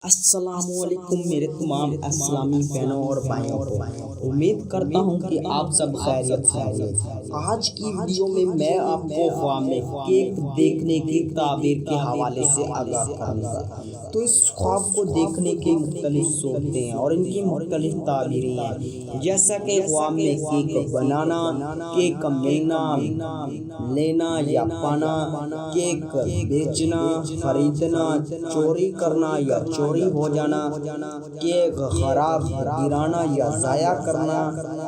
السلام علیکم میرے تمام اسلامی بہنوں اور بھائیوں کو امید کرتا ہوں کہ آپ سب خیریت سے ہوں گے۔ آج کی ویڈیو میں آپ کو خواب میں کیک دیکھنے کی تعبیر کے حوالے سے آگاہ کروں گا۔ تو اس خواب کو دیکھنے کے مختلف صورتیں ہیں اور ان کی مختلف تعبیریں ہیں، جیسا کہ خواب میں کیک بنانا، کیک لینا یا پانا، کیک بیچنا، خریدنا، چوری کرنا یا چوری ہو جانا، کیک خراب گرانا یا ضائع کرنا،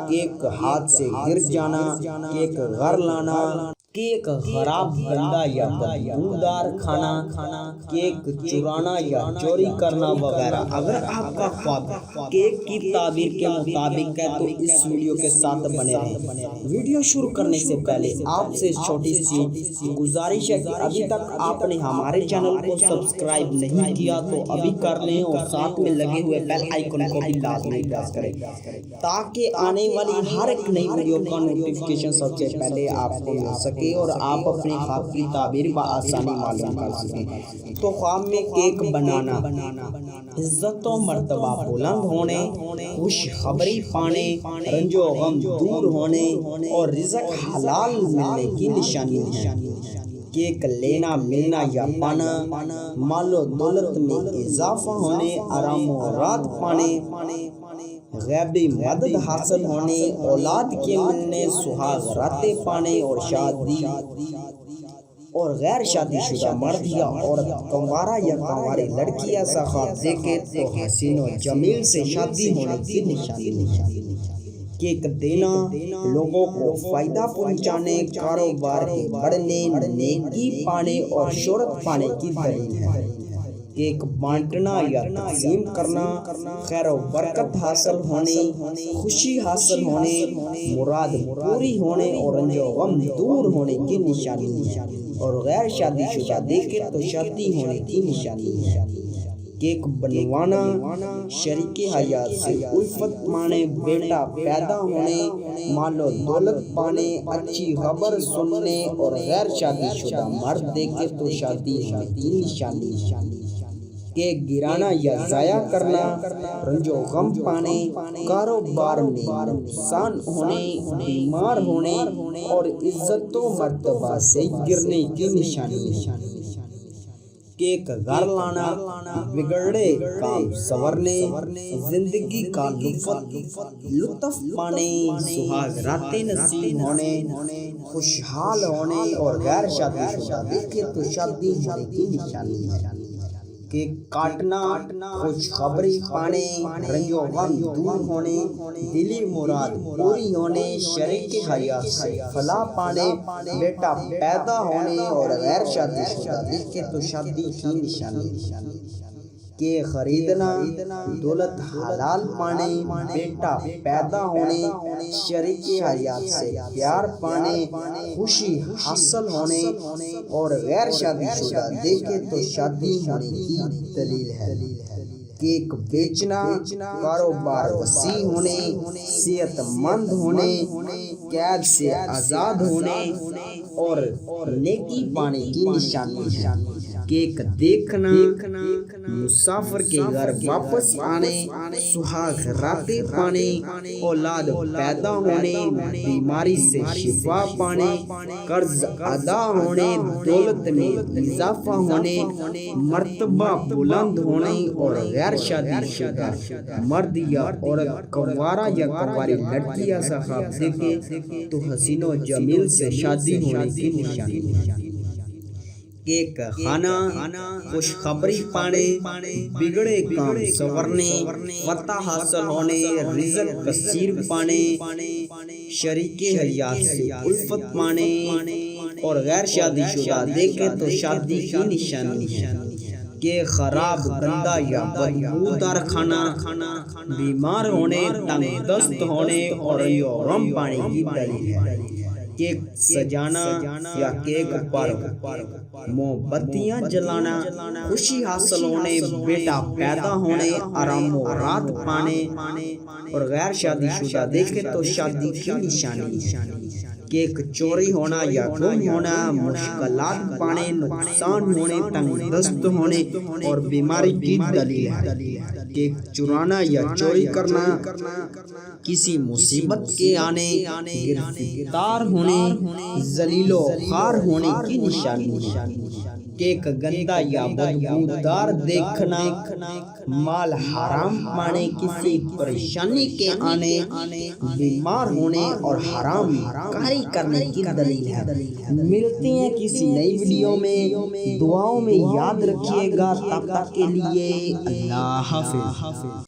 کیک ہاتھ سے گر جانا، کیک گھر لانا، کیک خراب گندا یا بدبودار کھانا، کیک چرانا یا چوری کرنا وغیرہ۔ اگر آپ کا خواب کیک کی تعبیر کے مطابق ہے تو اس ویڈیو کے ساتھ بنے رہیں۔ ویڈیو شروع کرنے سے پہلے آپ سے چھوٹی سی گزارش ہے کہ ابھی تک آپ نے ہمارے چینل کو سبسکرائب نہیں کیا تو ابھی کر لیں اور ساتھ میں لگے ہوئے بیل آئیکن کو بھی لازمی پریس کریں تاکہ آنے والی ہر ایک نئی ویڈیو کا نوٹیفیکیشن سب سے پہلے آپ کو مل سکے اور آپ اپنے خواب کی تعبیر بآسانی معلوم کر سکیں۔ تو خواب میں کیک بنانا، عزت و مرتبہ بلند ہونے، خوشخبری پانے، رنج و غم دور ہونے اور رزق حلال ملنے کی نشانی ہے۔ کیک لینا، ملنا یا پانا، مال و دولت میں اضافہ ہونے، آرام و راحت پانے، غیبی مدد حاصل ہونے، اولاد کے ملنے، سہاگ راتیں پانے اور شادی اور غیر شادی شدہ مرد یا عورت، کنوارا یا کنواری لڑکی ایسا خواب دیکھے تو حسین و جمیل سے شادی ہونے کی نشانی ہے۔ کیک دینا لوگوں کو فائدہ پہنچانے، کاروبار کے بڑھنے، نیکی پانے اور شہرت پانے کی دلیل ہے۔ کیک بانٹنا یا تقسیم کرنا، خیر و برکت حاصل ہونے، خوشی حاصل ہونے، مراد پوری ہونے اور رنج و غم دور ہونے کی نشانی ہے۔ اور غیر شادی شدہ دیکھے تو شادی ہونے کی نشانی ہے۔ کیک بنوانا، شریک حیات سے الفت پانے، بیٹا پیدا ہونے، مال و دولت پانے، اچھی خبر سننے اور غیر شادی شدہ مرد دیکھے تو شادی ہونے کی نشانی ہے۔ کیک گرانا یا ضائع کرنا، رنج و غم پانے، کاروبار میں نقصان ہونے، بیمار ہونے اور عزت و مرتبہ سے گرنے کی نشانی ہے۔ کیک گھر لانا، بگڑے کام سنورنے، زندگی کا لطف پانے، سہاگ راتیں نصیب ہونے، خوشحال ہونے اور غیر شادی شدہ دیکھے تو شادی ہونے کی نشانی ہے۔ کیک کاٹنا، خوشخبری پانے، رنج و غم دور ہونے، دلی مراد پوری ہونے، شریک حیات سے فلاح پانے، بیٹا پیدا ہونے اور غیر شادی شدہ دیکھے تو شادی کی نشانی ہے۔ کیک خریدنا، دولت حلال پانے، بیٹا پیدا ہونے، شریک حیات سے پیار پانے، خوشی حاصل ہونے اور غیر شادی شدہ دیکھے تو شادی ہونے کی دلیل ہے۔ کیک بیچنا، کاروبار وسیع ہونے، صحت مند ہونے، قید سے آزاد ہونے اور نیکی پانے کی نشانی ہے۔ کیک دیکھنا، مسافر کے گھر واپس آنے، سہاگ راتیں پانے، اولاد پیدا ہونے، بیماری سے شفا پانے، قرض ادا ہونے، دولت میں اضافہ ہونے، مرتبہ بلند ہونے اور غیر شادی شدہ مرد یا عورت، کنوارا یا کنواری لڑکی ایسا خواب دیکھے تو حسین و جمیل سے شادی ہونے کی نشانی ہے۔ کیک کھانا، خوشخبری پانے، بگڑے کام سنورنے، فتح حاصل ہونے، رزق کثیر پانے، شریک حیات سے الفت پانے اور غیر شادی شدہ دیکھے تو شادی کی نشانی ہے۔ کیک خراب گندا یا بدبودار کھانا، بیمار ہونے، تنگ دست ہونے اور غم پانے کی دلیل ہے۔ کیک سجانا یا کیک پر موم بتیاں جلانا، خوشی حاصل ہونے، بیٹا پیدا ہونے، آرام و راحت پانے اور غیر شادی شدہ دیکھے تو شادی کی نشانی ہے۔ کیک چوری ہونا یا گم ہونا، مشکلات پانے، نقصان ہونے، تنگ دست ہونے اور بیماری کی دلیل ہے۔ کیک چرانا یا چوری کرنا کسی مصیبت کے آنے، گرفتار ہونے، ذلیل و خوار ہونے کی نشانی ہے۔ کیک گندا یا بدبودار دیکھنا، مال حرام پانے، کسی پریشانی کے آنے، بیمار ہونے اور حرام کاری کرنے کی دلیل ہے۔ ملتے ہیں کسی نئی ویڈیو میں، دعاؤں میں یاد رکھیے گا۔ تب تک کے لیے اللہ حافظ۔